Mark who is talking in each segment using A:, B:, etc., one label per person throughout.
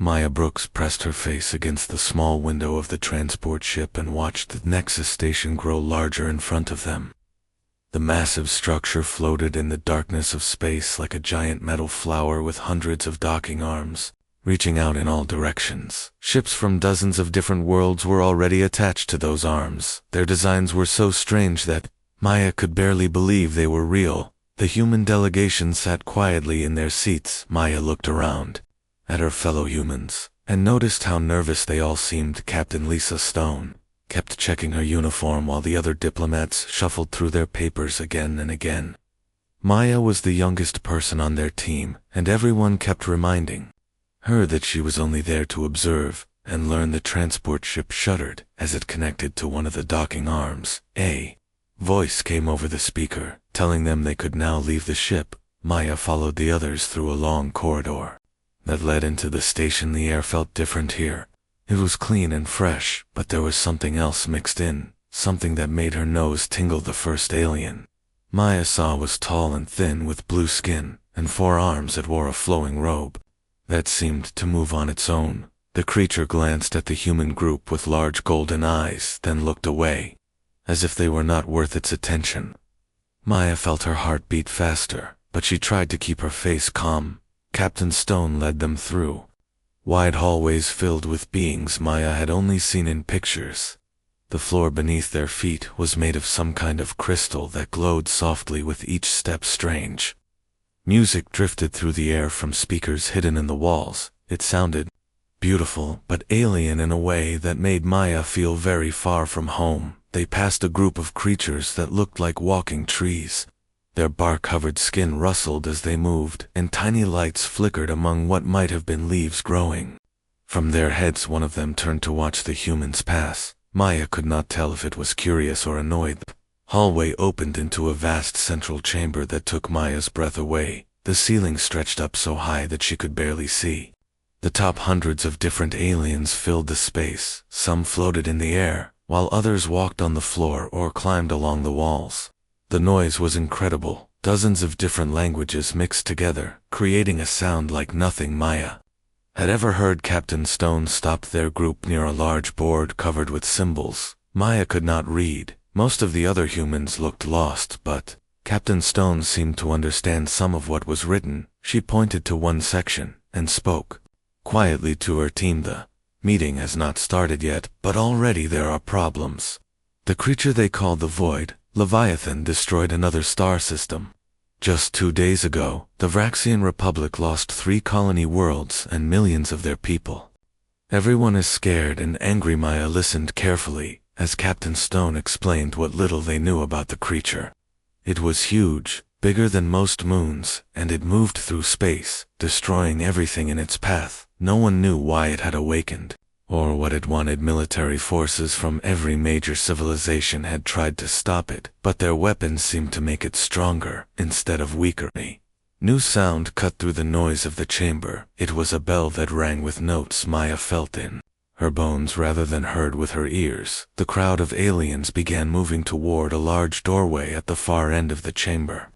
A: Maya Brooks pressed her face against the small window of the transport ship and watched the Nexus station grow larger in front of them. The massive structure floated in the darkness of space like a giant metal flower with hundreds of docking arms, reaching out in all directions. Ships from dozens of different worlds were already attached to those arms. Their designs were so strange that Maya could barely believe they were real. The human delegation sat quietly in their seats. Maya looked around at her fellow humans and noticed how nervous they all seemed. Captain Lisa Stone kept checking her uniform while the other diplomats shuffled through their papers again and again. Maya was the youngest person on their team, and everyone kept reminding her that she was only there to observe and learn. The transport ship shuddered as it connected to one of the docking arms. A voice came over the speaker, telling them they could now leave the ship. Maya followed the others through a long corridor that led into the station. The air felt different here. It was clean and fresh, but there was something else mixed in, something that made her nose tingle. The first alien Maya saw was tall and thin with blue skin and 4 arms that wore a flowing robe that seemed to move on its own. The creature glanced at the human group with large golden eyes, then looked away, as if they were not worth its attention. Maya felt her heart beat faster, but she tried to keep her face calm. Captain Stone led them through wide hallways filled with beings Maya had only seen in pictures. The floor beneath their feet was made of some kind of crystal that glowed softly with each step. Strange music drifted through the air from speakers hidden in the walls. It sounded beautiful but alien in a way that made Maya feel very far from home. They passed a group of creatures that looked like walking trees. Their bark-covered skin rustled as they moved, and tiny lights flickered among what might have been leaves growing from their heads. One of them turned to watch the humans pass. Maya could not tell if it was curious or annoyed. The hallway opened into a vast central chamber that took Maya's breath away. The ceiling stretched up so high that she could barely see the top. Hundreds of different aliens filled the space. Some floated in the air, while others walked on the floor or climbed along the walls. The noise was incredible. Dozens of different languages mixed together, creating a sound like nothing Maya had ever heard. Captain Stone stopped their group near a large board covered with symbols. Maya could not read. Most of the other humans looked lost, but Captain Stone seemed to understand some of what was written. She pointed to one section and spoke quietly to her team. The meeting has not started yet, but already there are problems. The creature they called the Void, Leviathan, destroyed another star system. Just 2 days ago, the Vraxian Republic lost 3 colony worlds and millions of their people. Everyone is scared and angry. Maya listened carefully as Captain Stone explained what little they knew about the creature. It was huge, bigger than most moons, and it moved through space, destroying everything in its path. No one knew why it had awakened, or what it wanted. Military forces from every major civilization had tried to stop it, but their weapons seemed to make it stronger instead of weaker. A new sound cut through the noise of the chamber. It was a bell that rang with notes Maya felt in her bones rather than heard with her ears. The crowd of aliens began moving toward a large doorway at the far end of the chamber.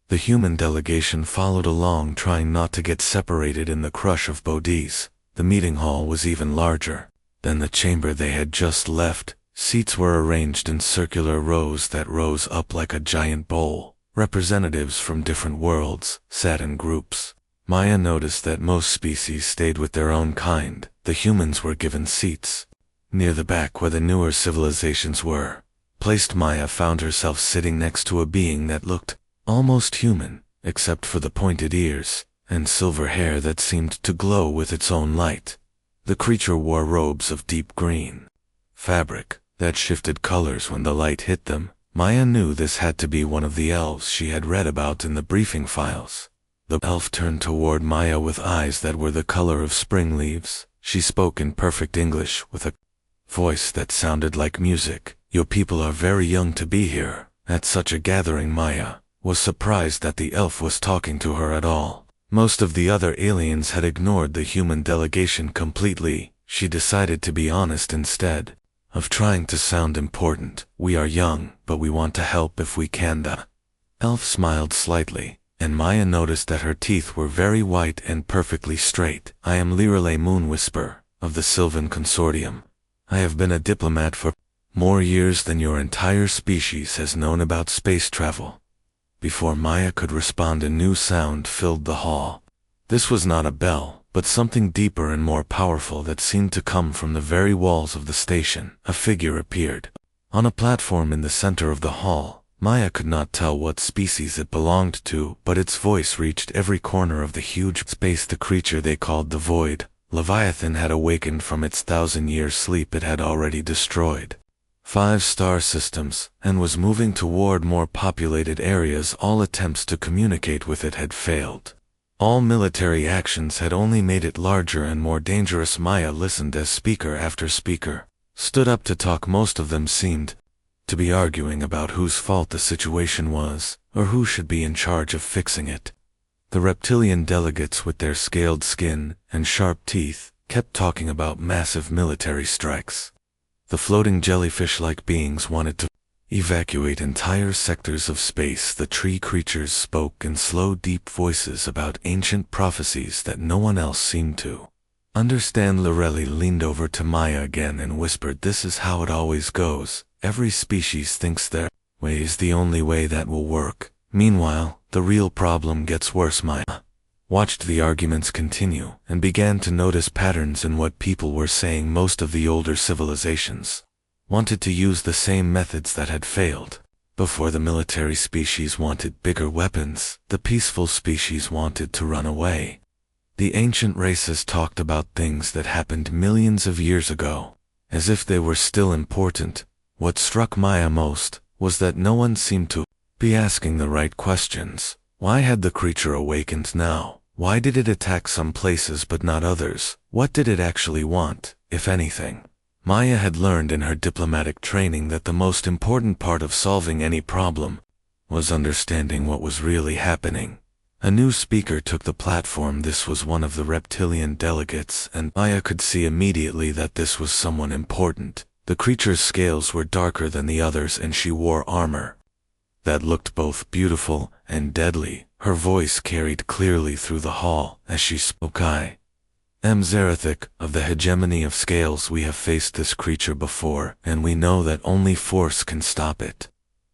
A: The human delegation followed along, trying not to get separated in the crush of bodies. The meeting hall was even larger than the chamber they had just left. Seats were arranged in circular rows that rose up like a giant bowl. Representatives from different worlds sat in groups. Maya noticed that most species stayed with their own kind. The humans were given seats near the back where the newer civilizations were placed. Maya found herself sitting next to a being that looked almost human, except for the pointed ears and silver hair that seemed to glow with its own light. The creature wore robes of deep green fabric that shifted colors when the light hit them. Maya knew this had to be one of the elves she had read about in the briefing files. The elf turned toward Maya with eyes that were the color of spring leaves. She spoke in perfect English with a voice that sounded like music. "Your people are very young to be here at such a gathering." Maya was surprised that the elf was talking to her at all. Most of the other aliens had ignored the human delegation completely. She decided to be honest instead of trying to sound important. "We are young, but we want to help if we can." The elf smiled slightly and Maya noticed that her teeth were very white and perfectly straight. "I am Lirelei Moonwhisper, of the Sylvan Consortium. I have been a diplomat for more years than your entire species has known about space travel." Before Maya could respond, a new sound filled the hall. This was not a bell, but something deeper and more powerful that seemed to come from the very walls of the station. A figure appeared on a platform in the center of the hall. Maya could not tell what species it belonged to, but its voice reached every corner of the huge space. The creature they called the Void, Leviathan, had awakened from its 1,000-year sleep it had already destroyed 5 star systems, and was moving toward more populated areas. All attempts to communicate with it had failed. All military actions had only made it larger and more dangerous. Maya listened as speaker after speaker stood up to talk. Most of them seemed to be arguing about whose fault the situation was, or who should be in charge of fixing it. The reptilian delegates, with their scaled skin and sharp teeth, kept talking about massive military strikes. The floating jellyfish-like beings wanted to evacuate entire sectors of space. The tree creatures spoke in slow, deep voices about ancient prophecies that no one else seemed to understand. Lirelei leaned over to Maya again and whispered, "This is how it always goes. Every species thinks their way is the only way that will work. Meanwhile, the real problem gets worse." Maya watched the arguments continue and began to notice patterns in what people were saying. Most of the older civilizations wanted to use the same methods that had failed before. The military species wanted bigger weapons. The peaceful species wanted to run away. The ancient races talked about things that happened millions of years ago, as if they were still important. What struck Maya most was that no one seemed to be asking the right questions. Why had the creature awakened now? Why did it attack some places but not others? What did it actually want, if anything? Maya had learned in her diplomatic training that the most important part of solving any problem was understanding what was really happening. A new speaker took the platform. This was one of the reptilian delegates, and Maya could see immediately that this was someone important. The creature's scales were darker than the others, and she wore armor that looked both beautiful and deadly. Her voice carried clearly through the hall as she spoke. "I am Zerathik, of the hegemony of scales. We have faced this creature before, and we know that only force can stop it.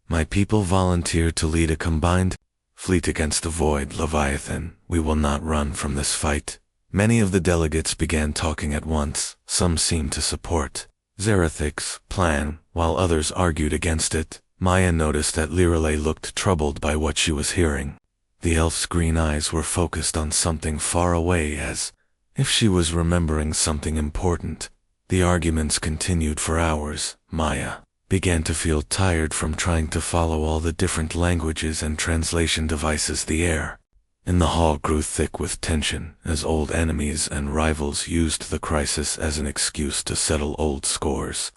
A: My people volunteer to lead a combined fleet against the Void Leviathan. We will not run from this fight." Many of the delegates began talking at once. Some seemed to support Zerathik's plan, while others argued against it. Maya noticed that Lirelei looked troubled by what she was hearing. The elf's green eyes were focused on something far away, as if she was remembering something important. The arguments continued for hours. Maya began to feel tired from trying to follow all the different languages and translation devices. The air in the hall grew thick with tension as old enemies and rivals used the crisis as an excuse to settle old scores.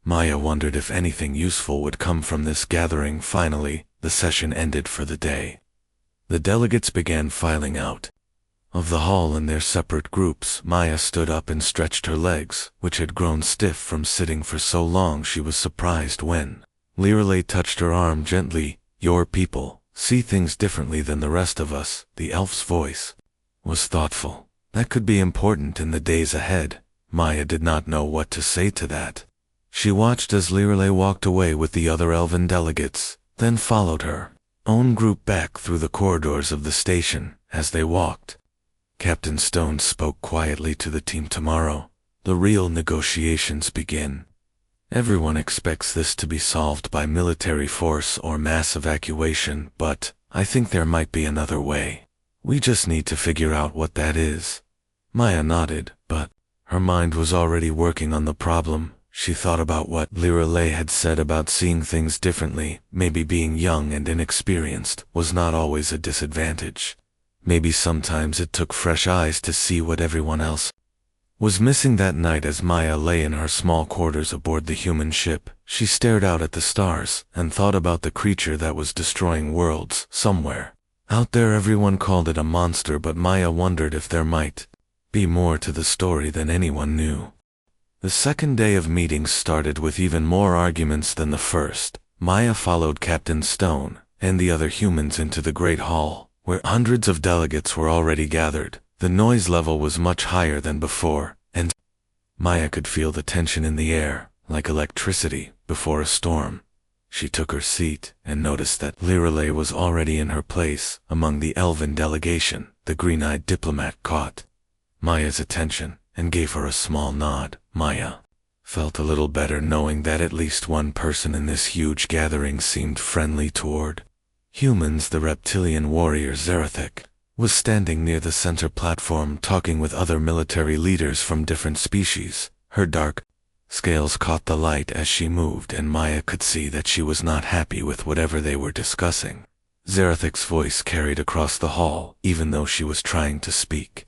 A: Maya wondered if anything useful would come from this gathering. Finally, the session ended for the day. The delegates began filing out of the hall in their separate groups. Maya stood up and stretched her legs, which had grown stiff from sitting for so long. She was surprised when Lirelei touched her arm gently. "Your people see things differently than the rest of us." The elf's voice was thoughtful. That could be important in the days ahead. Maya did not know what to say to that. She watched as Lirelei walked away with the other elven delegates, then followed her own group back through the corridors of the station. As they walked, Captain Stone spoke quietly to the team. "Tomorrow, the real negotiations begin. Everyone expects this to be solved by military force or mass evacuation, but I think there might be another way. We just need to figure out what that is." Maya nodded, but her mind was already working on the problem. She thought about what Lirelei had said about seeing things differently. Maybe being young and inexperienced was not always a disadvantage. Maybe sometimes it took fresh eyes to see what everyone else was missing. That night, as Maya lay in her small quarters aboard the human ship, she stared out at the stars and thought about the creature that was destroying worlds. Somewhere out there, everyone called it a monster, but Maya wondered if there might be more to the story than anyone knew. The second day of meetings started with even more arguments than the first. Maya followed Captain Stone and the other humans into the Great Hall, where hundreds of delegates were already gathered. The noise level was much higher than before, and Maya could feel the tension in the air, like electricity before a storm. She took her seat and noticed that Lirelei was already in her place among the elven delegation. The green-eyed diplomat caught Maya's attention and gave her a small nod. Maya felt a little better knowing that at least one person in this huge gathering seemed friendly toward humans. The reptilian warrior Zerathik was standing near the center platform talking with other military leaders from different species. Her dark scales caught the light as she moved, and Maya could see that she was not happy with whatever they were discussing. Zerathik's voice carried across the hall, even though she was trying to speak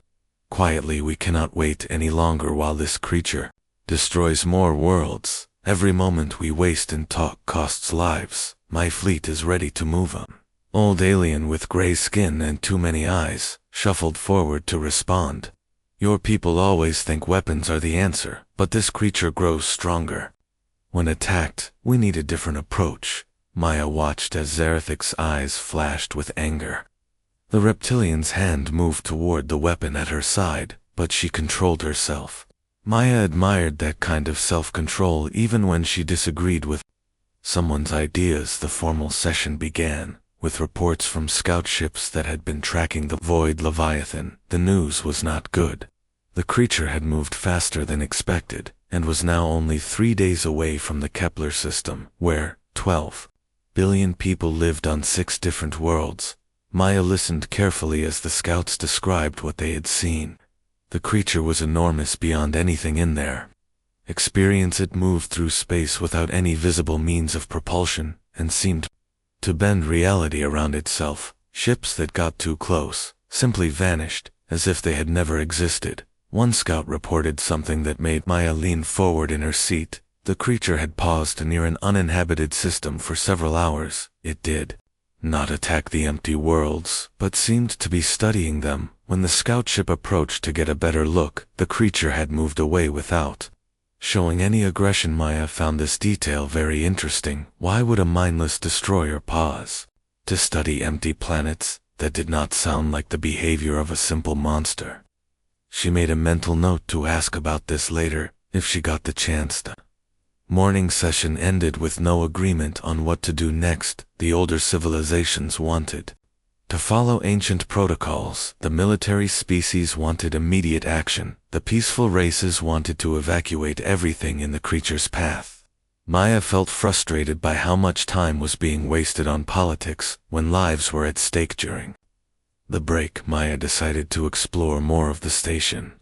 A: quietly. We cannot wait any longer while this creature destroys more worlds. Every moment we waste in talk costs lives. My fleet is ready to move on. Old alien with gray skin and too many eyes shuffled forward to respond. Your people always think weapons are the answer, but this creature grows stronger. When attacked, we need a different approach. Maya watched as Zerathik's eyes flashed with anger. The reptilian's hand moved toward the weapon at her side, but she controlled herself. Maya admired that kind of self-control even when she disagreed with someone's ideas. The formal session began, with reports from scout ships that had been tracking the Void Leviathan. The news was not good. The creature had moved faster than expected, and was now only 3 days away from the Kepler system, where 12 billion people lived on 6 different worlds. Maya listened carefully as the scouts described what they had seen. The creature was enormous beyond anything in their experience. It moved through space without any visible means of propulsion, and seemed to bend reality around itself. Ships that got too close simply vanished, as if they had never existed. One scout reported something that made Maya lean forward in her seat. The creature had paused near an uninhabited system for several hours. It did not attack the empty worlds, but seemed to be studying them. When the scout ship approached to get a better look, the creature had moved away without showing any aggression. Maya found this detail very interesting. Why would a mindless destroyer pause to study empty planets? That did not sound like the behavior of a simple monster. She made a mental note to ask about this later, if she got the chance. The morning session ended with no agreement on what to do next. The older civilizations wanted to follow ancient protocols. The military species wanted immediate action. The peaceful races wanted to evacuate everything in the creature's path. Maya felt frustrated by how much time was being wasted on politics when lives were at stake. During the break, Maya decided to explore more of the station.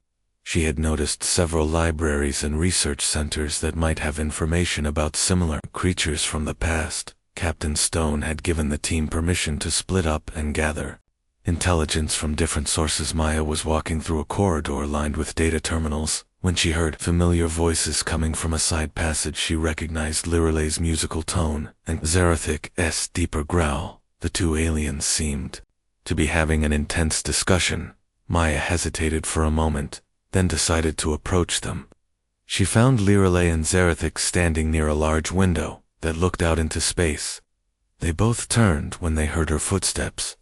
A: She had noticed several libraries and research centers that might have information about similar creatures from the past. Captain Stone had given the team permission to split up and gather intelligence from different sources. Maya was walking through a corridor lined with data terminals when she heard familiar voices coming from a side passage. She recognized Lirelei's musical tone and Zerathik's deeper growl. The two aliens seemed to be having an intense discussion. Maya hesitated for a moment, then decided to approach them. She found Lirelei and Zerathik standing near a large window that looked out into space. They both turned when they heard her footsteps.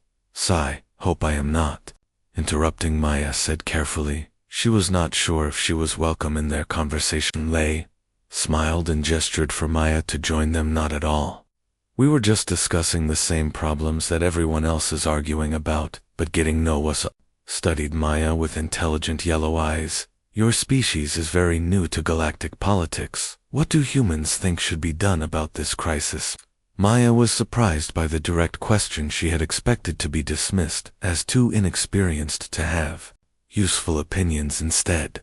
A: Hope I am not interrupting," Maya said carefully. She was not sure if she was welcome in their conversation. Lei smiled and gestured for Maya to join them. Not at all. We were just discussing the same problems that everyone else is arguing about, but getting nowhere. Studied Maya with intelligent yellow eyes. Your species is very new to galactic politics. What do humans think should be done about this crisis? Maya was surprised by the direct question. She had expected to be dismissed as too inexperienced to have useful opinions instead.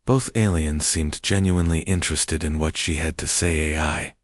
A: Both aliens seemed genuinely interested in what she had to say. I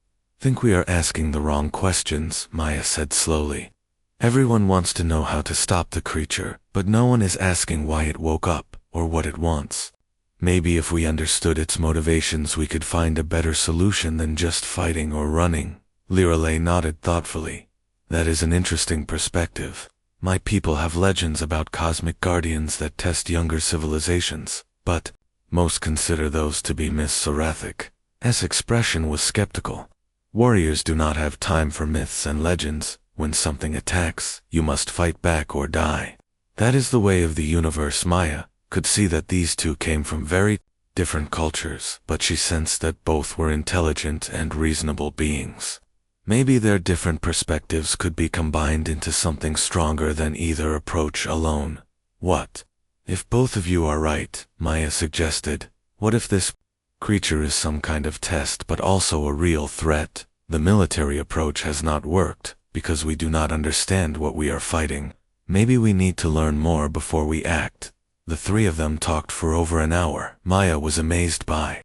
A: think we are asking the wrong questions, Maya said slowly. Everyone wants to know how to stop the creature, but no one is asking why it woke up, or what it wants. Maybe if we understood its motivations we could find a better solution than just fighting or running. Lirelei nodded thoughtfully. That is an interesting perspective. My people have legends about cosmic guardians that test younger civilizations, but most consider those to be Miss Zerathik's expression was skeptical. Warriors do not have time for myths and legends. when something attacks, you must fight back or die. That is the way of the universe. Maya could see that these two came from very different cultures, but she sensed that both were intelligent and reasonable beings. Maybe their different perspectives could be combined into something stronger than either approach alone. What if both of you are right? Maya suggested. What if this creature is some kind of test but also a real threat? The military approach has not worked because we do not understand what we are fighting. Maybe we need to learn more before we act. The three of them talked for over an hour. Maya was amazed by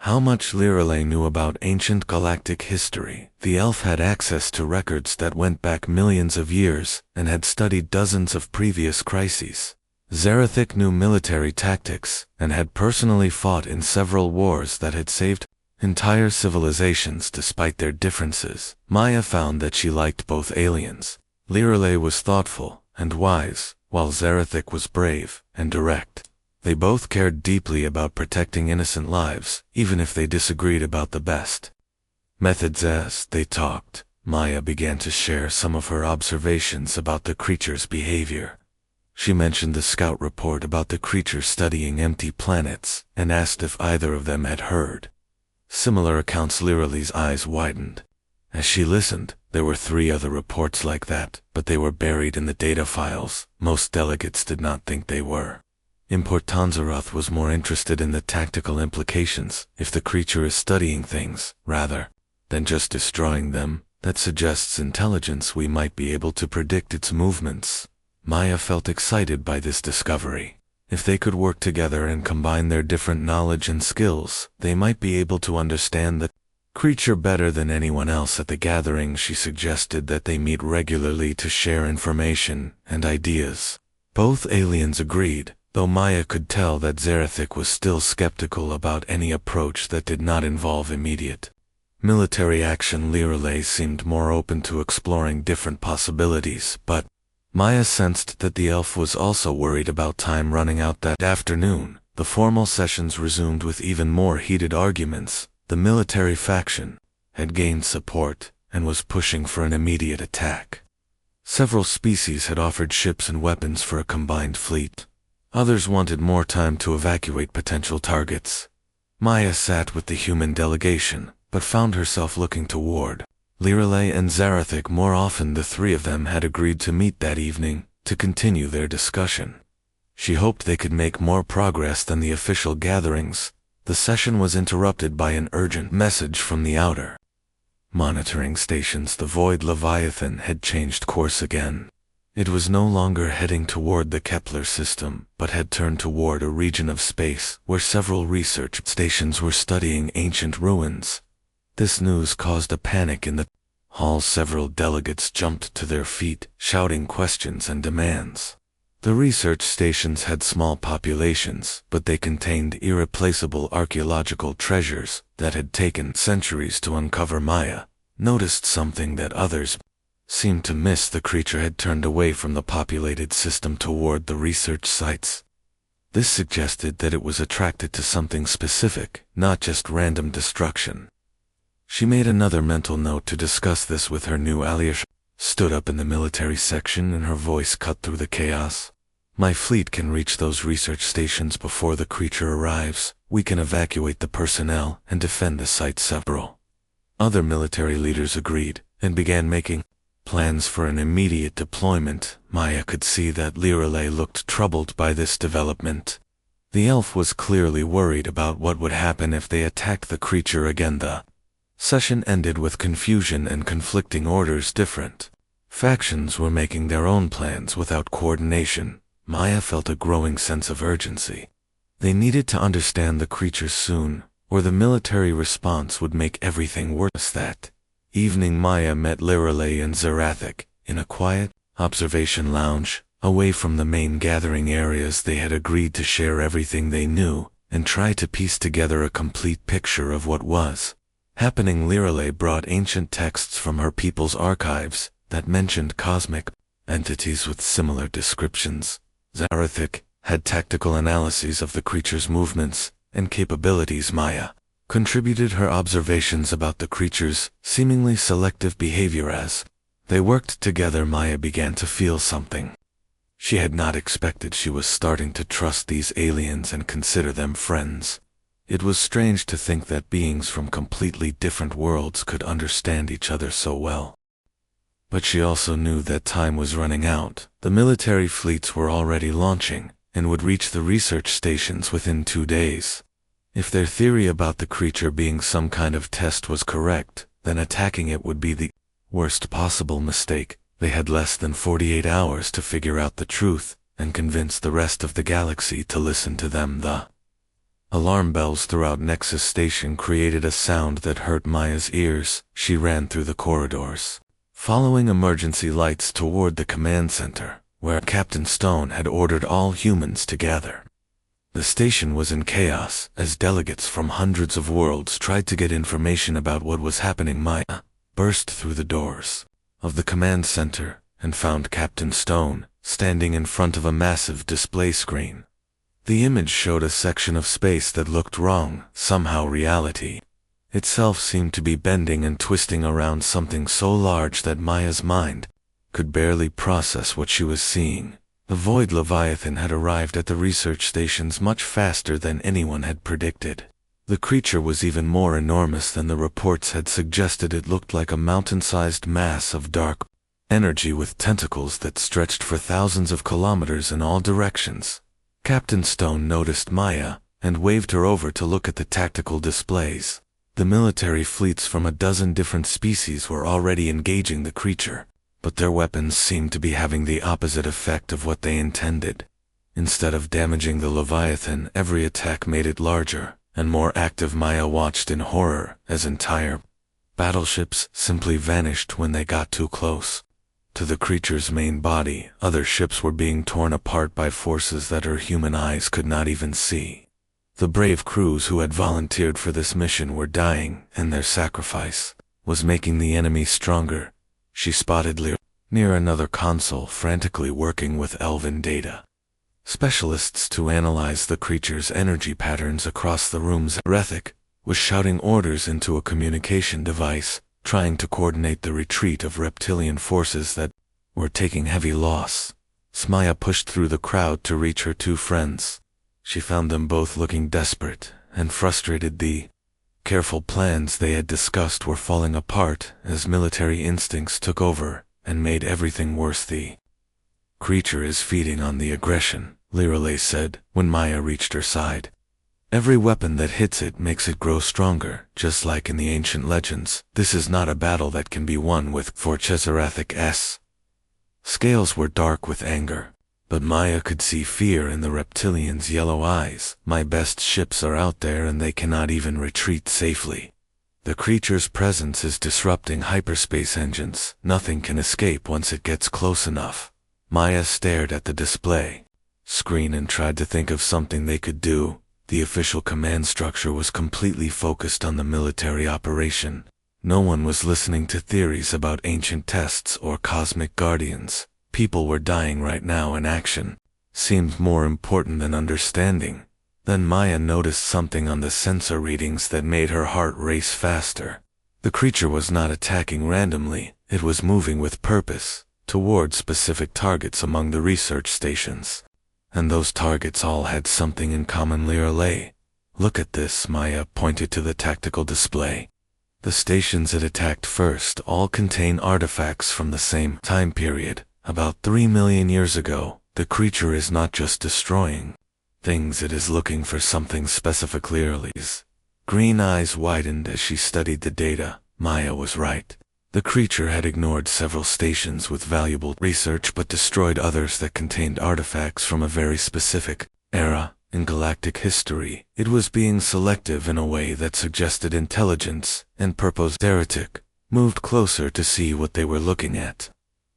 A: how much Lirelei knew about ancient galactic history. The elf had access to records that went back millions of years and had studied dozens of previous crises. Zarathic knew military tactics and had personally fought in several wars that had saved entire civilizations despite their differences. Maya found that she liked both aliens. Lirelei was thoughtful and wise, while Zarathic was brave and direct. They both cared deeply about protecting innocent lives, even if they disagreed about the best methods. As they talked, Maya began to share some of her observations about the creature's behavior. She mentioned the scout report about the creature studying empty planets and asked if either of them had heard similar accounts. Lirelei's eyes widened. As she listened, there were 3 other reports like that, but they were buried in the data files. Most delegates did not think they were. Importanzaroth was more interested in the tactical implications. If the creature is studying things, rather than just destroying them, that suggests intelligence. We might be able to predict its movements. Maya felt excited by this discovery. If they could work together and combine their different knowledge and skills, they might be able to understand the creature better than anyone else at the gathering. She suggested that they meet regularly to share information and ideas. Both aliens agreed, though Maya could tell that Zarathic was still skeptical about any approach that did not involve immediate military action. Lirelei seemed more open to exploring different possibilities, but Maya sensed that the elf was also worried about time running out. That afternoon, the formal sessions resumed with even more heated arguments. The military faction had gained support and was pushing for an immediate attack. Several species had offered ships and weapons for a combined fleet. Others wanted more time to evacuate potential targets. Maya sat with the human delegation, but found herself looking toward Lirelei and Zarathic more often. The 3 of them had agreed to meet that evening to continue their discussion. She hoped they could make more progress than the official gatherings. The session was interrupted by an urgent message from the outer monitoring stations. The Void Leviathan had changed course again. It was no longer heading toward the Kepler system, but had turned toward a region of space where several research stations were studying ancient ruins. This news caused a panic in the hall. Several delegates jumped to their feet, shouting questions and demands. The research stations had small populations, but they contained irreplaceable archaeological treasures that had taken centuries to uncover. Maya noticed something that others seemed to miss. The creature had turned away from the populated system toward the research sites. This suggested that it was attracted to something specific, not just random destruction. She made another mental note to discuss this with her new allies. Stood up in the military section and her voice cut through the chaos. My fleet can reach those research stations before the creature arrives. We can evacuate the personnel and defend the site. Several other military leaders agreed and began making plans for an immediate deployment. Maya could see that Lirelei looked troubled by this development. The elf was clearly worried about what would happen if they attacked the creature again. The session ended with confusion and conflicting orders. Different factions were making their own plans without coordination. Maya felt a growing sense of urgency. They needed to understand the creature soon, or the military response would make everything worse. That evening Maya met Lirelei and Zarathic in a quiet observation lounge, away from the main gathering areas. They had agreed to share everything they knew and try to piece together a complete picture of what was happening. Lirelei brought ancient texts from her people's archives that mentioned cosmic entities with similar descriptions. Zarathic had tactical analyses of the creature's movements and capabilities. Maya contributed her observations about the creature's seemingly selective behavior as they worked together. Maya began to feel something. She had not expected she was starting to trust these aliens and consider them friends. It was strange to think that beings from completely different worlds could understand each other so well. But she also knew that time was running out. The military fleets were already launching, and would reach the research stations within 2 days. If their theory about the creature being some kind of test was correct, then attacking it would be the worst possible mistake. They had less than 48 hours to figure out the truth, and convince the rest of the galaxy to listen to them. The alarm bells throughout Nexus Station created a sound that hurt Maya's ears. She ran through the corridors, following emergency lights toward the command center, where Captain Stone had ordered all humans to gather. The station was in chaos, as delegates from hundreds of worlds tried to get information about what was happening. Maya burst through the doors of the command center and found Captain Stone standing in front of a massive display screen. The image showed a section of space that looked wrong. Somehow reality itself seemed to be bending and twisting around something so large that Maya's mind could barely process what she was seeing. The Void Leviathan had arrived at the research stations much faster than anyone had predicted. The creature was even more enormous than the reports had suggested. It looked like a mountain-sized mass of dark energy with tentacles that stretched for thousands of kilometers in all directions. Captain Stone noticed Maya and waved her over to look at the tactical displays. The military fleets from a dozen different species were already engaging the creature, but their weapons seemed to be having the opposite effect of what they intended. Instead of damaging the Leviathan, every attack made it larger and more active. Maya watched in horror as entire battleships simply vanished when they got too close to the creature's main body. Other ships were being torn apart by forces that her human eyes could not even see. The brave crews who had volunteered for this mission were dying, and their sacrifice was making the enemy stronger. She spotted Lear near another console, frantically working with Elven data specialists to analyze the creature's energy patterns across the rooms. Rethic was shouting orders into a communication device, trying to coordinate the retreat of reptilian forces that were taking heavy loss. Maya pushed through the crowd to reach her 2 friends. She found them both looking desperate and frustrated. The careful plans they had discussed were falling apart as military instincts took over and made everything worse. The creature is feeding on the aggression, Lirale said when Maya reached her side. Every weapon that hits it makes it grow stronger, just like in the ancient legends. This is not a battle that can be won with Forcheserathic's scales were dark with anger, but Maya could see fear in the reptilian's yellow eyes. My best ships are out there and they cannot even retreat safely. The creature's presence is disrupting hyperspace engines. Nothing can escape once it gets close enough. Maya stared at the display screen and tried to think of something they could do. The official command structure was completely focused on the military operation. No one was listening to theories about ancient tests or cosmic guardians. People were dying right now, and action seemed more important than understanding. Then Maya noticed something on the sensor readings that made her heart race faster. The creature was not attacking randomly. It was moving with purpose toward specific targets among the research stations. And those targets all had something in common. Lirale, look at this. Maya pointed to the tactical display. The stations it attacked first all contain artifacts from the same time period, about 3 million years ago. The creature is not just destroying things, it is looking for something specific. Lirale's green eyes widened as she studied the data. Maya was right. The creature had ignored several stations with valuable research but destroyed others that contained artifacts from a very specific era in galactic history. It was being selective in a way that suggested intelligence and purpose. Heretic moved closer to see what they were looking at.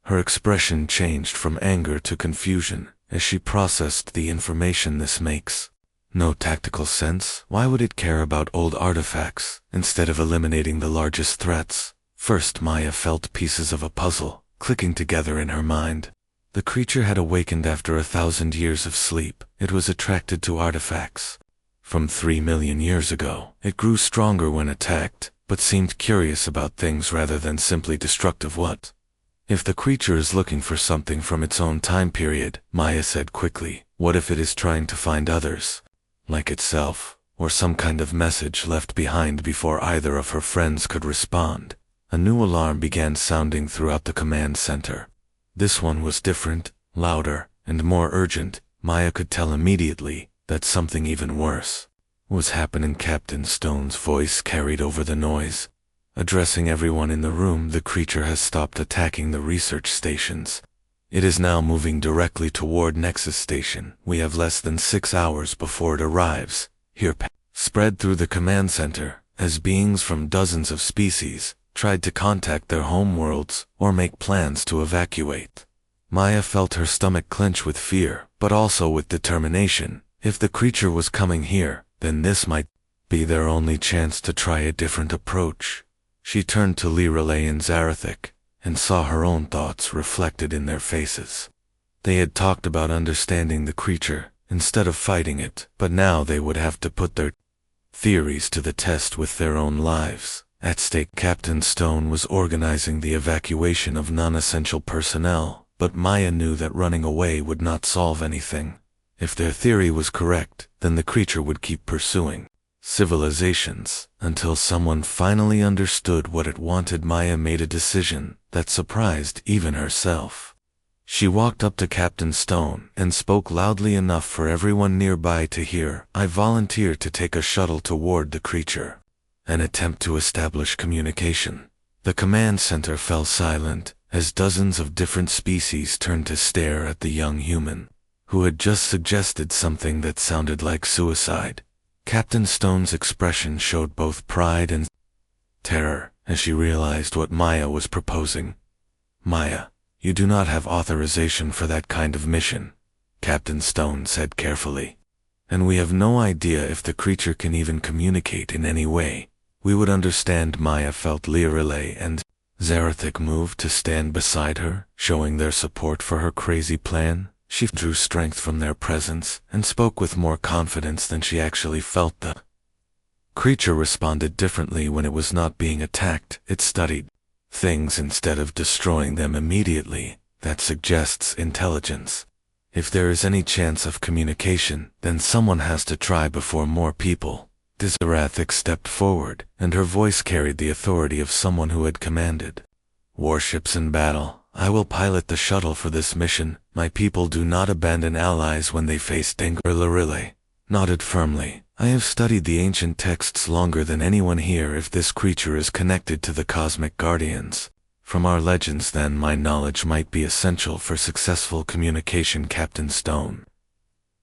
A: Her expression changed from anger to confusion as she processed the information. This makes no tactical sense. Why would it care about old artifacts instead of eliminating the largest threats? First, Maya felt pieces of a puzzle clicking together in her mind. The creature had awakened after 1,000 years of sleep. It was attracted to artifacts from 3 million years ago. It grew stronger when attacked, but seemed curious about things rather than simply destructive. What If the creature is looking for something from its own time period, Maya said quickly, what if it is trying to find others, like itself, or some kind of message left behind before either of her friends could respond? A new alarm began sounding throughout the command center. This one was different, louder, and more urgent. Maya could tell immediately that something even worse was happening. Captain Stone's voice carried over the noise. Addressing everyone in the room, the creature has stopped attacking the research stations. It is now moving directly toward Nexus Station. We have less than 6 hours before it arrives. Here, spread through the command center, as beings from dozens of species tried to contact their homeworlds or make plans to evacuate. Maya felt her stomach clench with fear, but also with determination. If the creature was coming here, then this might be their only chance to try a different approach. She turned to Lirelei and Zarathik, and saw her own thoughts reflected in their faces. They had talked about understanding the creature, instead of fighting it, but now they would have to put their theories to the test with their own lives at stake. Captain Stone was organizing the evacuation of non-essential personnel, but Maya knew that running away would not solve anything. If their theory was correct, then the creature would keep pursuing civilizations until someone finally understood what it wanted. Maya made a decision that surprised even herself. She walked up to Captain Stone and spoke loudly enough for everyone nearby to hear. I volunteer to take a shuttle toward the creature. An attempt to establish communication. The command center fell silent as dozens of different species turned to stare at the young human, who had just suggested something that sounded like suicide. Captain Stone's expression showed both pride and terror as she realized what Maya was proposing. Maya, you do not have authorization for that kind of mission, Captain Stone said carefully. And we have no idea if the creature can even communicate in any way. We would understand. Maya felt Lirelei and Zarathik moved to stand beside her, showing their support for her crazy plan. She drew strength from their presence and spoke with more confidence than she actually felt. The creature responded differently when it was not being attacked. It studied things instead of destroying them immediately. That suggests intelligence. If there is any chance of communication, then someone has to try before more people. Zarathik stepped forward, and her voice carried the authority of someone who had commanded warships in battle. I will pilot the shuttle for this mission. My people do not abandon allies when they face danger. Lirelei nodded firmly. I have studied the ancient texts longer than anyone here. If this creature is connected to the cosmic guardians from our legends, then my knowledge might be essential for successful communication. Captain Stone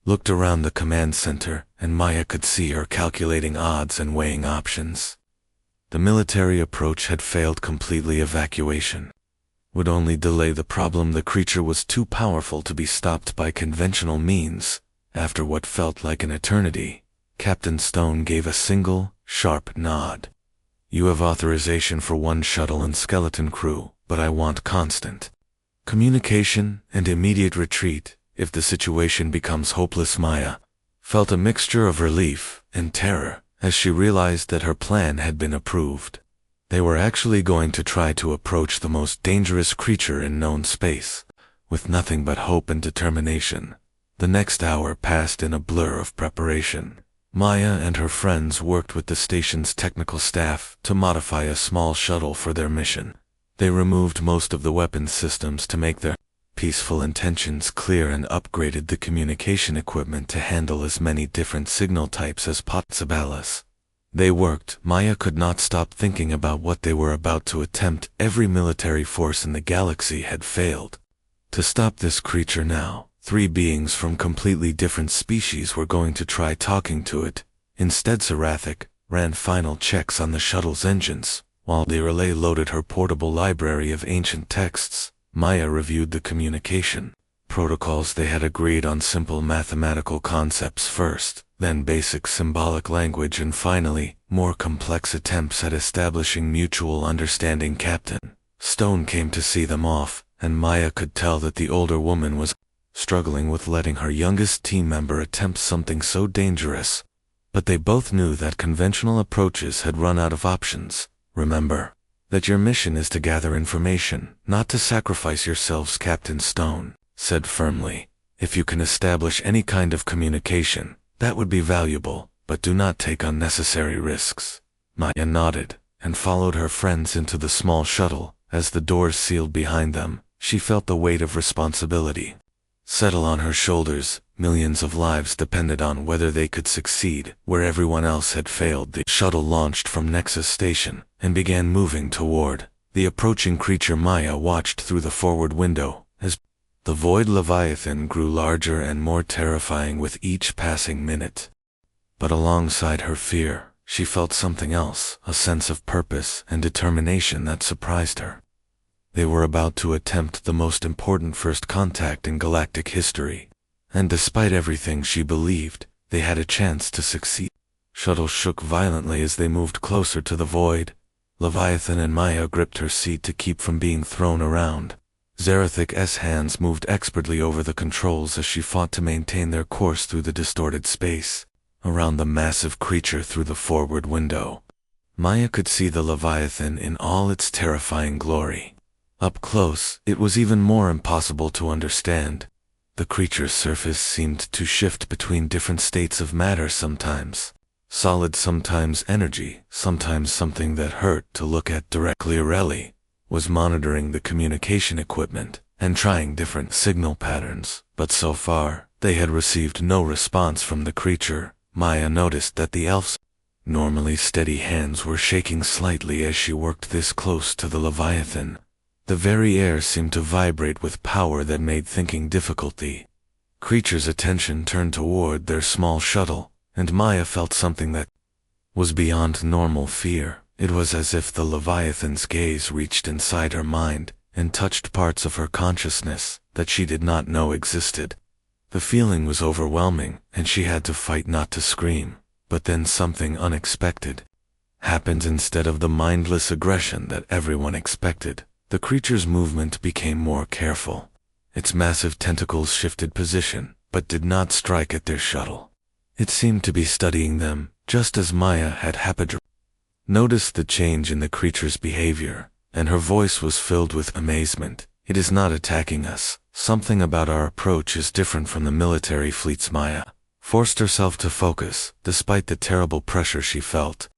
A: looked around the command center, and Maya could see her calculating odds and weighing options. The military approach had failed completely. Evacuation would only delay the problem. The creature was too powerful to be stopped by conventional means. After what felt like an eternity, Captain Stone gave a single, sharp nod. You have authorization for one shuttle and skeleton crew, but I want constant communication and immediate retreat if the situation becomes hopeless. Maya felt a mixture of relief and terror as she realized that her plan had been approved. They were actually going to try to approach the most dangerous creature in known space, with nothing but hope and determination. The next hour passed in a blur of preparation. Maya and her friends worked with the station's technical staff to modify a small shuttle for their mission. They removed most of the weapons systems to make their peaceful intentions clear and upgraded the communication equipment to handle as many different signal types as possible. They worked. Maya could not stop thinking about what they were about to attempt. Every military force in the galaxy had failed to stop this creature. Now, 3 beings from completely different species were going to try talking to it. Instead, Zarathik ran final checks on the shuttle's engines, while Lirelei loaded her portable library of ancient texts. Maya reviewed the communication protocols. They had agreed on simple mathematical concepts first, then basic symbolic language, and finally, more complex attempts at establishing mutual understanding. Captain Stone came to see them off, and Maya could tell that the older woman was struggling with letting her youngest team member attempt something so dangerous. But they both knew that conventional approaches had run out of options. Remember, That your mission is to gather information, not to sacrifice yourselves, Captain Stone said firmly. If you can establish any kind of communication, that would be valuable, but do not take unnecessary risks. Maya nodded, and followed her friends into the small shuttle. As the doors sealed behind them, she felt the weight of responsibility settle on her shoulders. Millions of lives depended on whether they could succeed where everyone else had failed. The shuttle launched from Nexus Station and began moving toward the approaching creature. Maya watched through the forward window as the void Leviathan grew larger and more terrifying with each passing minute. But alongside her fear, she felt something else, a sense of purpose and determination that surprised her. They were about to attempt the most important first contact in galactic history, and despite everything she believed, they had a chance to succeed. Shuttle shook violently as they moved closer to the void. Leviathan and Maya gripped her seat to keep from being thrown around. Zarathic's hands moved expertly over the controls as she fought to maintain their course through the distorted space around the massive creature through the forward window. Maya could see the Leviathan in all its terrifying glory. Up close, it was even more impossible to understand. The creature's surface seemed to shift between different states of matter, sometimes solid, sometimes energy, sometimes something that hurt to look at directly. Reli was monitoring the communication equipment and trying different signal patterns, but so far, they had received no response from the creature. Maya noticed that the elf's normally steady hands were shaking slightly as she worked this close to the Leviathan. The very air seemed to vibrate with power that made thinking difficulty. Creature's attention turned toward their small shuttle, and Maya felt something that was beyond normal fear. It was as if the Leviathan's gaze reached inside her mind and touched parts of her consciousness that she did not know existed. The feeling was overwhelming, and she had to fight not to scream. But then something unexpected happened. Instead of the mindless aggression that everyone expected, the creature's movement became more careful. Its massive tentacles shifted position, but did not strike at their shuttle. It seemed to be studying them, just as Maya had noticed the change in the creature's behavior, and her voice was filled with amazement. It is not attacking us. Something about our approach is different from the military fleets. Maya forced herself to focus, despite the terrible pressure she felt.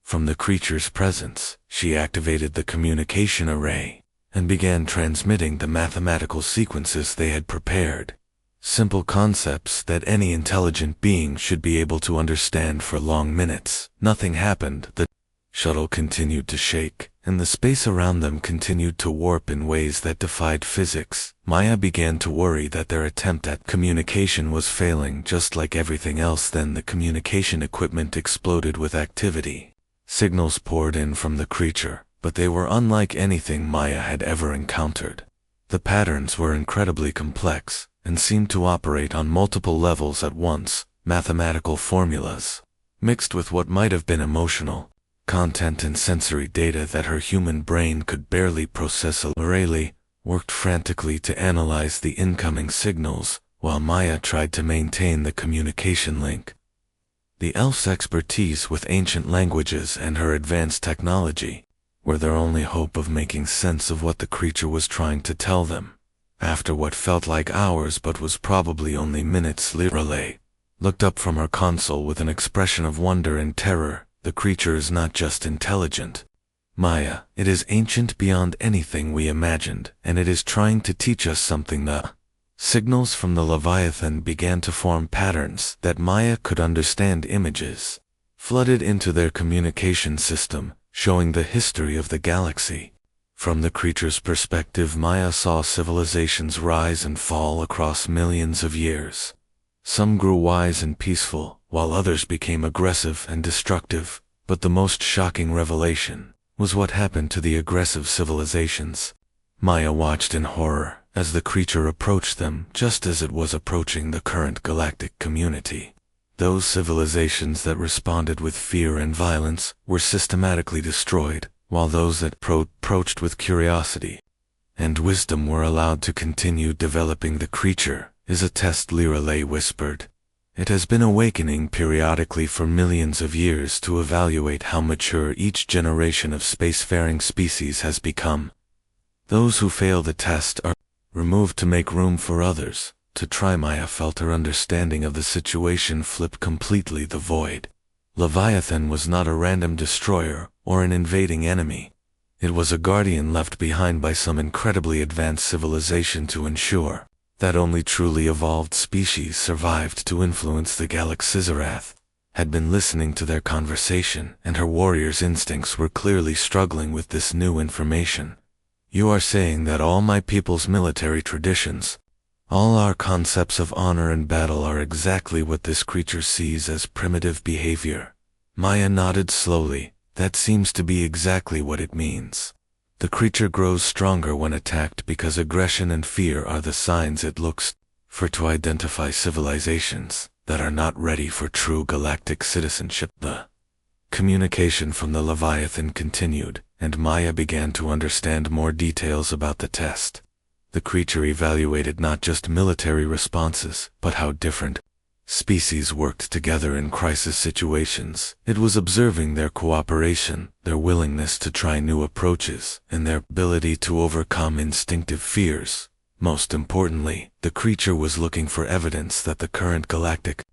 A: From the creature's presence, she activated the communication array and began transmitting the mathematical sequences they had prepared. Simple concepts that any intelligent being should be able to understand. For long minutes, nothing happened. The shuttle continued to shake, and the space around them continued to warp in ways that defied physics. Maya began to worry that their attempt at communication was failing just like everything else. Then the communication equipment exploded with activity. Signals poured in from the creature, but they were unlike anything Maya had ever encountered. The patterns were incredibly complex and seemed to operate on multiple levels at once. Mathematical formulas, mixed with what might have been emotional content and sensory data that her human brain could barely process. Reli worked frantically to analyze the incoming signals, while Maya tried to maintain the communication link. The elf's expertise with ancient languages and her advanced technology were their only hope of making sense of what the creature was trying to tell them. After what felt like hours but was probably only minutes, Reli looked up from her console with an expression of wonder and terror. The creature is not just intelligent, Maya, it is ancient beyond anything we imagined, and it is trying to teach us something. The signals from the Leviathan began to form patterns that Maya could understand. Images flooded into their communication system, showing the history of the galaxy. From the creature's perspective, Maya saw civilizations rise and fall across millions of years. Some grew wise and peaceful, while others became aggressive and destructive. But the most shocking revelation was what happened to the aggressive civilizations. Maya watched in horror as the creature approached them, just as it was approaching the current galactic community. Those civilizations that responded with fear and violence were systematically destroyed, while those that approached with curiosity and wisdom were allowed to continue developing. The creature is a test, Reli whispered. It has been awakening periodically for millions of years to evaluate how mature each generation of spacefaring species has become. Those who fail the test are removed to make room for others. To try, Maya felt her understanding of the situation flip completely the void. Leviathan was not a random destroyer or an invading enemy. It was a guardian left behind by some incredibly advanced civilization to ensure that only truly evolved species survived to influence the galaxy. Had been listening to their conversation, and her warrior's instincts were clearly struggling with this new information. You are saying that all my people's military traditions, all our concepts of honor and battle are exactly what this creature sees as primitive behavior. Maya nodded slowly. That seems to be exactly what it means. The creature grows stronger when attacked because aggression and fear are the signs it looks for to identify civilizations that are not ready for true galactic citizenship. The communication from the Leviathan continued, and Maya began to understand more details about the test. The creature evaluated not just military responses, but how different species worked together in crisis situations. It was observing their cooperation, their willingness to try new approaches, and their ability to overcome instinctive fears. Most importantly, the creature was looking for evidence that the current galactic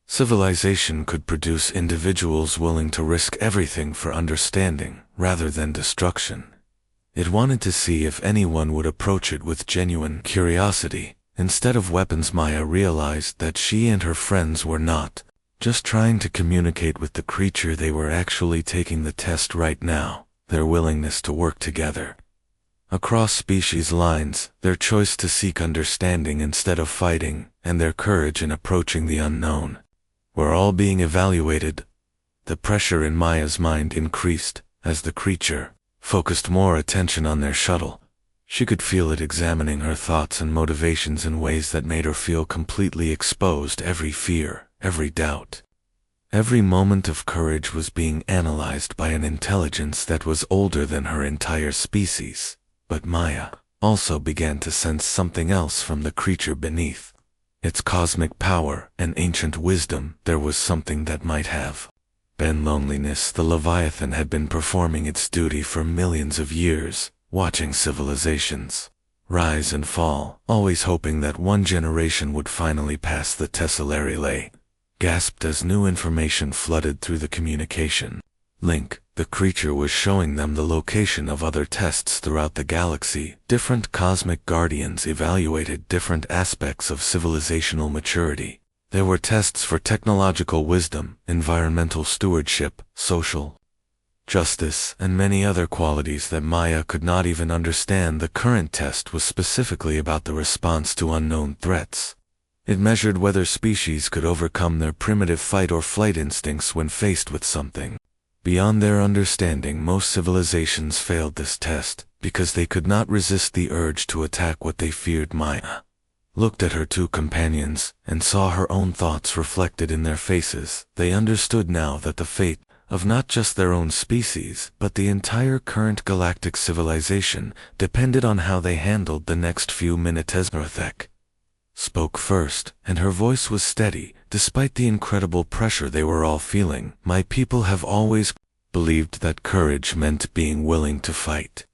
A: civilization could produce individuals willing to risk everything for understanding, rather than destruction. It wanted to see if anyone would approach it with genuine curiosity. Instead of weapons, Maya realized that she and her friends were not just trying to communicate with the creature, they were actually taking the test right now. Their willingness to work together across species lines, their choice to seek understanding instead of fighting, and their courage in approaching the unknown were all being evaluated. The pressure in Maya's mind increased as the creature focused more attention on their shuttle. She could feel it examining her thoughts and motivations in ways that made her feel completely exposed. Every fear, every doubt, every moment of courage was being analyzed by an intelligence that was older than her entire species. But Maya also began to sense something else from the creature beneath. Its cosmic power and ancient wisdom. There was something that might have been loneliness. The Leviathan had been performing its duty for millions of years, watching civilizations rise and fall, always hoping that one generation would finally pass the test. Larry gasped as new information flooded through the communication link. The creature was showing them the location of other tests throughout the galaxy. Different cosmic guardians evaluated different aspects of civilizational maturity. There were tests for technological wisdom, environmental stewardship, social justice, and many other qualities that Maya could not even understand. The current test was specifically about the response to unknown threats. It measured whether species could overcome their primitive fight or flight instincts when faced with something beyond their understanding. Most civilizations failed this test because they could not resist the urge to attack what they feared. Maya looked at her two companions and saw her own thoughts reflected in their faces. They understood now that the fate of not just their own species, but the entire current galactic civilization depended on how they handled the next few minutes. Earthek spoke first, and her voice was steady, despite the incredible pressure they were all feeling. My people have always believed that courage meant being willing to fight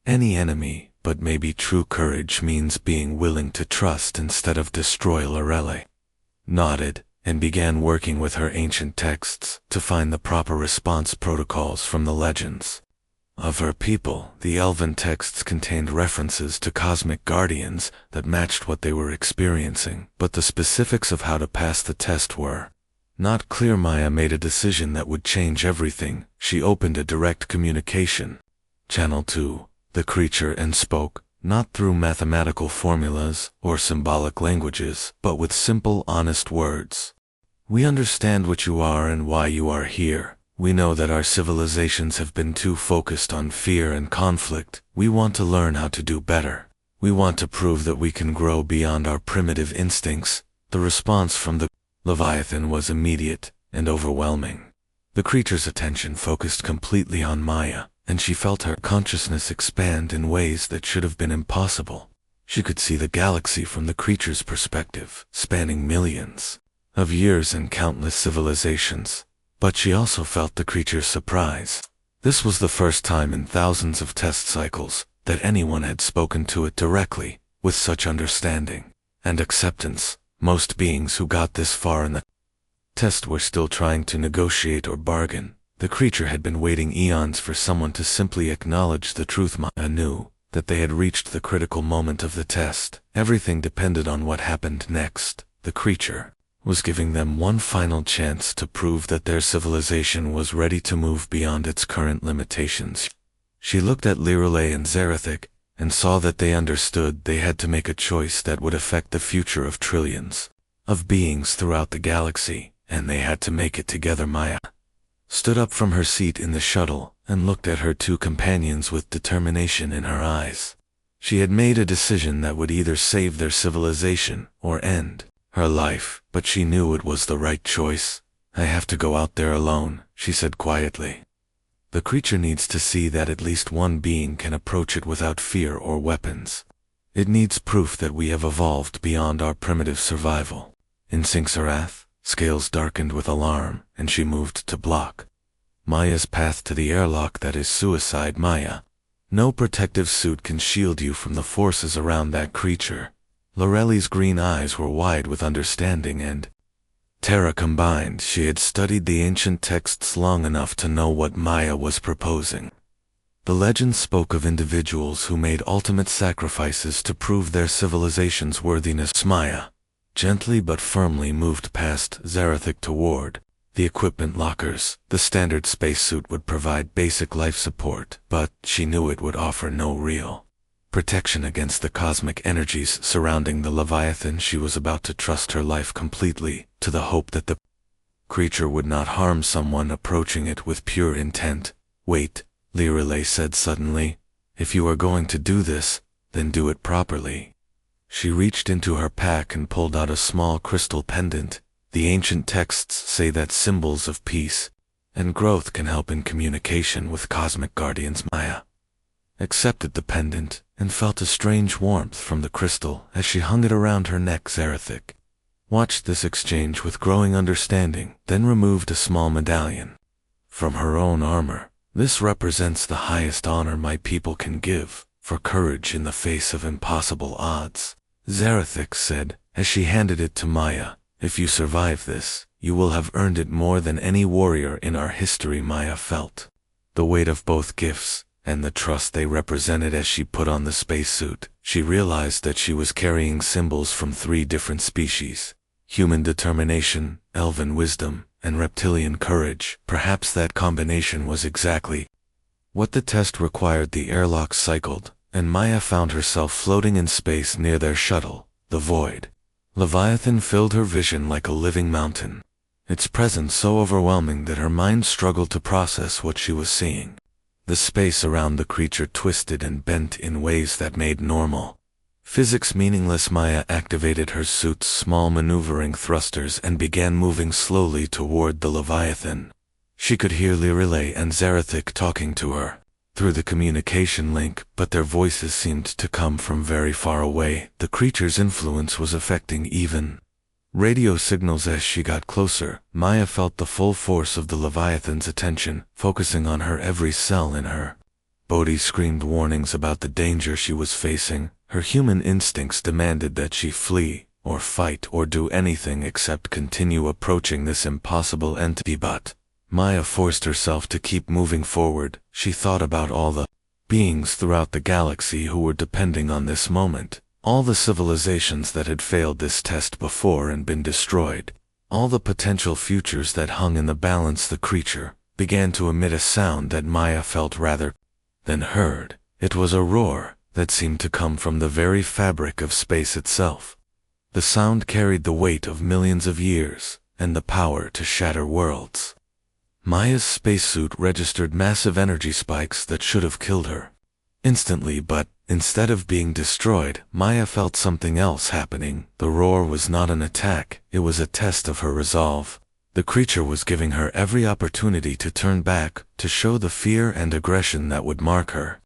A: any enemy, but maybe true courage means being willing to trust instead of destroy. Lorele nodded and began working with her ancient texts to find the proper response protocols from the legends of her people. The elven texts contained references to cosmic guardians that matched what they were experiencing, but the specifics of how to pass the test were not clear. Maya made a decision that would change everything. She opened a direct communication channel to the creature and spoke, not through mathematical formulas or symbolic languages, but with simple, honest words. We understand what you are and why you are here. We know that our civilizations have been too focused on fear and conflict. We want to learn how to do better. We want to prove that we can grow beyond our primitive instincts. The response from the Leviathan was immediate and overwhelming. The creature's attention focused completely on Maya, and she felt her consciousness expand in ways that should have been impossible. She could see the galaxy from the creature's perspective, spanning millions of years and countless civilizations. But she also felt the creature's surprise. This was the first time in thousands of test cycles that anyone had spoken to it directly, with such understanding and acceptance. Most beings who got this far in the test were still trying to negotiate or bargain. The creature had been waiting eons for someone to simply acknowledge the truth. Maya knew that they had reached the critical moment of the test. Everything depended on what happened next. The creature was giving them one final chance to prove that their civilization was ready to move beyond its current limitations. She looked at Lirelei and Zarathic and saw that they understood they had to make a choice that would affect the future of trillions of beings throughout the galaxy, and they had to make it together. Maya stood up from her seat in the shuttle and looked at her two companions with determination in her eyes. She had made a decision that would either save their civilization or end her life, but she knew it was the right choice. "I have to go out there alone," she said quietly. "The creature needs to see that at least one being can approach it without fear or weapons. It needs proof that we have evolved beyond our primitive survival." In Sinxarath, scales darkened with alarm, and she moved to block Maya's path to the airlock. "That is suicide, Maya. No protective suit can shield you from the forces around that creature." Lorelli's green eyes were wide with understanding and terror combined. She had studied the ancient texts long enough to know what Maya was proposing. The legends spoke of individuals who made ultimate sacrifices to prove their civilization's worthiness. Maya gently but firmly moved past Zarathic toward the equipment lockers. The standard spacesuit would provide basic life support, but she knew it would offer no real protection against the cosmic energies surrounding the Leviathan. She was about to trust her life completely to the hope that the creature would not harm someone approaching it with pure intent. "Wait," Lirelei said suddenly. "If you are going to do this, then do it properly." She reached into her pack and pulled out a small crystal pendant. The ancient texts say that symbols of peace and growth can help in communication with cosmic guardians. Maya accepted the pendant and felt a strange warmth from the crystal as she hung it around her neck. Zarathic watched this exchange with growing understanding, then removed a small medallion from her own armor. "This represents the highest honor my people can give, for courage in the face of impossible odds," Zarathic said as she handed it to Maya. "If you survive this, you will have earned it more than any warrior in our history." Maya felt the weight of both gifts and the trust they represented as she put on the spacesuit. She realized that she was carrying symbols from 3 different species: human determination, elven wisdom, and reptilian courage. Perhaps that combination was exactly what the test required. The airlock cycled, and Maya found herself floating in space near their shuttle. The void Leviathan filled her vision like a living mountain, its presence so overwhelming that her mind struggled to process what she was seeing. The space around the creature twisted and bent in ways that made normal physics meaningless. Maya activated her suit's small maneuvering thrusters and began moving slowly toward the Leviathan. She could hear Lirelei and Zarathic talking to her through the communication link, but their voices seemed to come from very far away. The creature's influence was affecting even radio signals. As she got closer, Maya felt the full force of the Leviathan's attention, focusing on her. Every cell in her body screamed warnings about the danger she was facing. Her human instincts demanded that she flee, or fight, or do anything except continue approaching this impossible entity. But Maya forced herself to keep moving forward. She thought about all the beings throughout the galaxy who were depending on this moment. All the civilizations that had failed this test before and been destroyed. All the potential futures that hung in the balance. The creature began to emit a sound that Maya felt rather than heard. It was a roar that seemed to come from the very fabric of space itself. The sound carried the weight of millions of years and the power to shatter worlds. Maya's spacesuit registered massive energy spikes that should have killed her instantly, but instead of being destroyed, Maya felt something else happening. The roar was not an attack, it was a test of her resolve. The creature was giving her every opportunity to turn back, to show the fear and aggression that would mark her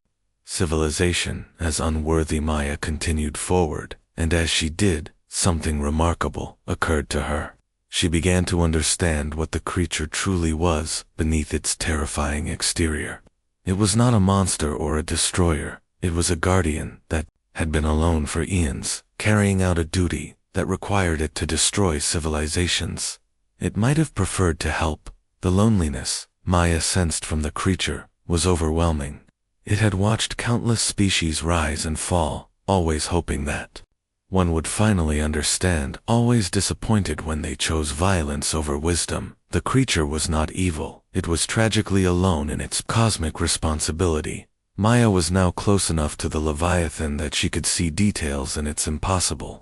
A: civilization as unworthy. Maya continued forward, and as she did, something remarkable occurred to her. She began to understand what the creature truly was beneath its terrifying exterior. It was not a monster or a destroyer. It was a guardian that had been alone for eons, carrying out a duty that required it to destroy civilizations. It might have preferred to help. The loneliness Maya sensed from the creature was overwhelming. It had watched countless species rise and fall, always hoping that one would finally understand, always disappointed when they chose violence over wisdom. The creature was not evil. It was tragically alone in its cosmic responsibility. Maya was now close enough to the Leviathan that she could see details in its impossible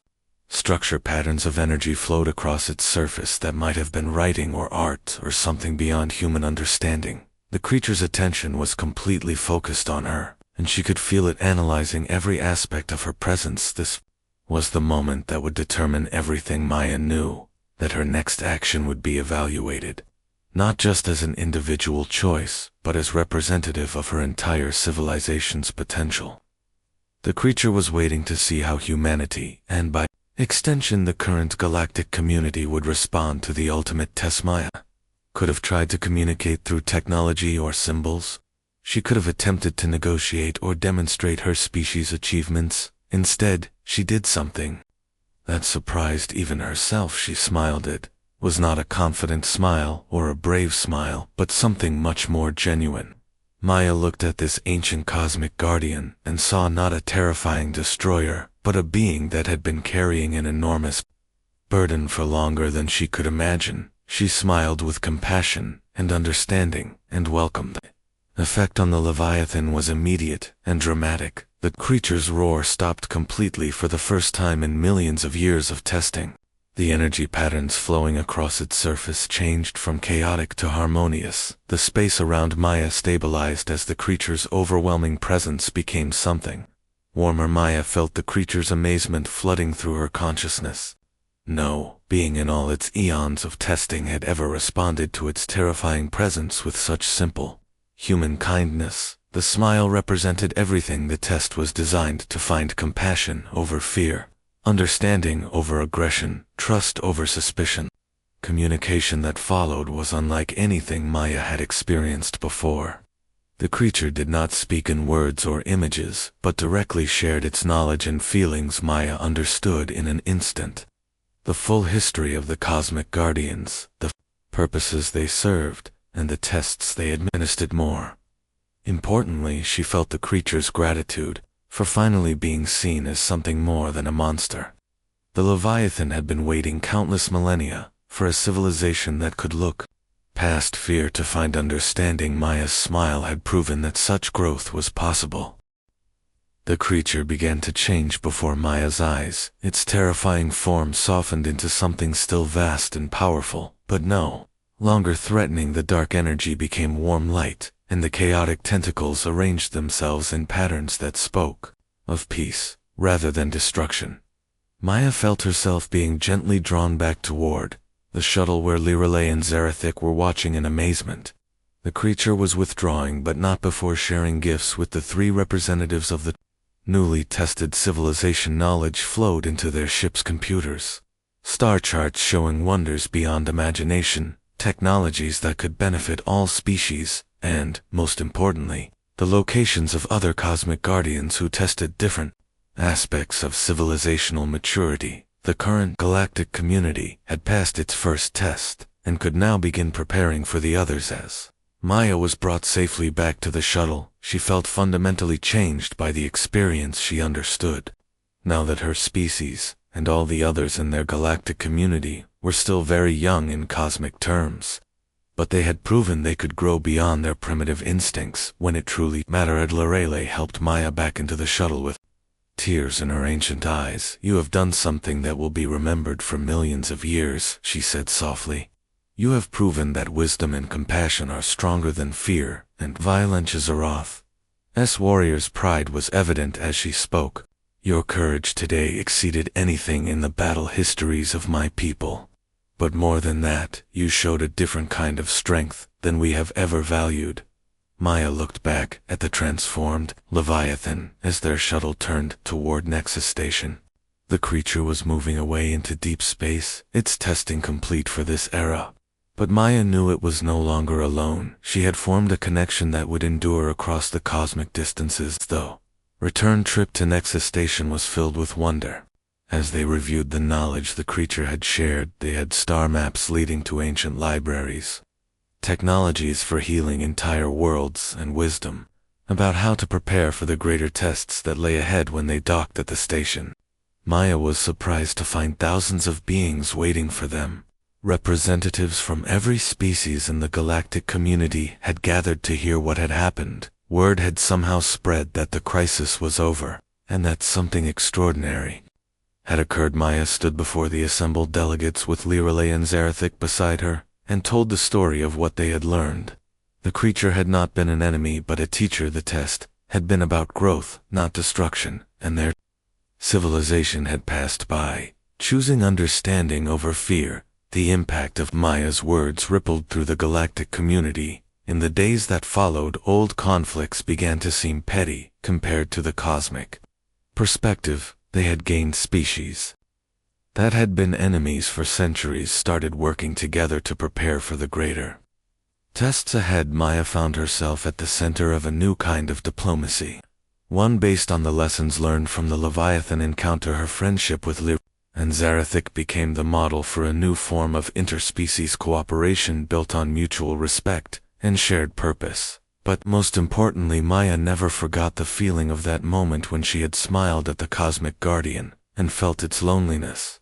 A: structure. Patterns of energy flowed across its surface that might have been writing or art or something beyond human understanding. The creature's attention was completely focused on her, and she could feel it analyzing every aspect of her presence. This was the moment that would determine everything. Maya knew that her next action would be evaluated, not just as an individual choice, but as representative of her entire civilization's potential. The creature was waiting to see how humanity, and by extension the current galactic community, would respond to the ultimate test. Maya could have tried to communicate through technology or symbols. She could have attempted to negotiate or demonstrate her species' achievements. Instead, she did something that surprised even herself. She smiled. It was not a confident smile or a brave smile, but something much more genuine. Maya looked at this ancient cosmic guardian and saw not a terrifying destroyer, but a being that had been carrying an enormous burden for longer than she could imagine. She smiled with compassion and understanding and welcomed. The effect on the Leviathan was immediate and dramatic. The creature's roar stopped completely for the first time in millions of years of testing. The energy patterns flowing across its surface changed from chaotic to harmonious. The space around Maya stabilized as the creature's overwhelming presence became something warmer. Maya felt the creature's amazement flooding through her consciousness. No being in all its eons of testing had ever responded to its terrifying presence with such simple human kindness. The smile represented everything. The test was designed to find compassion over fear, understanding over aggression, trust over suspicion. Communication that followed was unlike anything Maya had experienced before. The creature did not speak in words or images, but directly shared its knowledge and feelings. Maya understood in an instant the full history of the Cosmic Guardians, the purposes they served, and the tests they administered. More importantly, she felt the creature's gratitude for finally being seen as something more than a monster. The Leviathan had been waiting countless millennia for a civilization that could look past fear to find understanding. Maya's smile had proven that such growth was possible. The creature began to change before Maya's eyes. Its terrifying form softened into something still vast and powerful, but no longer threatening. The dark energy became warm light, and the chaotic tentacles arranged themselves in patterns that spoke of peace rather than destruction. Maya felt herself being gently drawn back toward the shuttle where Lirelei and Zarathik were watching in amazement. The creature was withdrawing, but not before sharing gifts with the three representatives of the newly tested civilization. Knowledge flowed into their ship's computers. Star charts showing wonders beyond imagination, technologies that could benefit all species, and, most importantly, the locations of other cosmic guardians who tested different aspects of civilizational maturity. The current galactic community had passed its first test, and could now begin preparing for the others. As Maya was brought safely back to the shuttle, she felt fundamentally changed by the experience. She understood now that her species, and all the others in their galactic community, were still very young in cosmic terms, but they had proven they could grow beyond their primitive instincts when it truly mattered. Lirelei helped Maya back into the shuttle with tears in her ancient eyes. "You have done something that will be remembered for millions of years," she said softly. "You have proven that wisdom and compassion are stronger than fear and violence." Zaroth's warrior's pride was evident as she spoke. "Your courage today exceeded anything in the battle histories of my people. But more than that, you showed a different kind of strength than we have ever valued." Maya looked back at the transformed Leviathan as their shuttle turned toward Nexus Station. The creature was moving away into deep space, its testing complete for this era. But Maya knew it was no longer alone. She had formed a connection that would endure across the cosmic distances, though. Return trip to Nexus Station was filled with wonder. As they reviewed the knowledge the creature had shared, they had star maps leading to ancient libraries, technologies for healing entire worlds, and wisdom about how to prepare for the greater tests that lay ahead when they docked at the station. Maya was surprised to find thousands of beings waiting for them. Representatives from every species in the galactic community had gathered to hear what had happened. Word had somehow spread that the crisis was over, and that something extraordinary had occurred. Maya stood before the assembled delegates with Lirelei and Zarathic beside her, and told the story of what they had learned. The creature had not been an enemy but a teacher. The test had been about growth, not destruction, and their civilization had passed by, choosing understanding over fear. The impact of Maya's words rippled through the galactic community. In the days that followed, old conflicts began to seem petty compared to the cosmic perspective. They had gained species that had been enemies for centuries started working together to prepare for the greater tests ahead. Maya found herself at the center of a new kind of diplomacy, one based on the lessons learned from the Leviathan encounter. Her friendship with Lirelei and Zarathic became the model for a new form of interspecies cooperation built on mutual respect and shared purpose. But most importantly, Maya never forgot the feeling of that moment when she had smiled at the cosmic guardian and felt its loneliness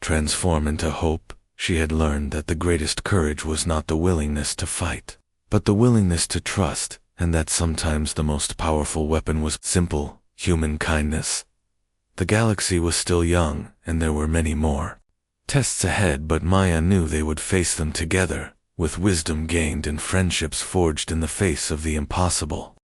A: transform into hope. She had learned that the greatest courage was not the willingness to fight, but the willingness to trust, and that sometimes the most powerful weapon was simple, human kindness. The galaxy was still young, and there were many more tests ahead, but Maya knew they would face them together, with wisdom gained and friendships forged in the face of the impossible.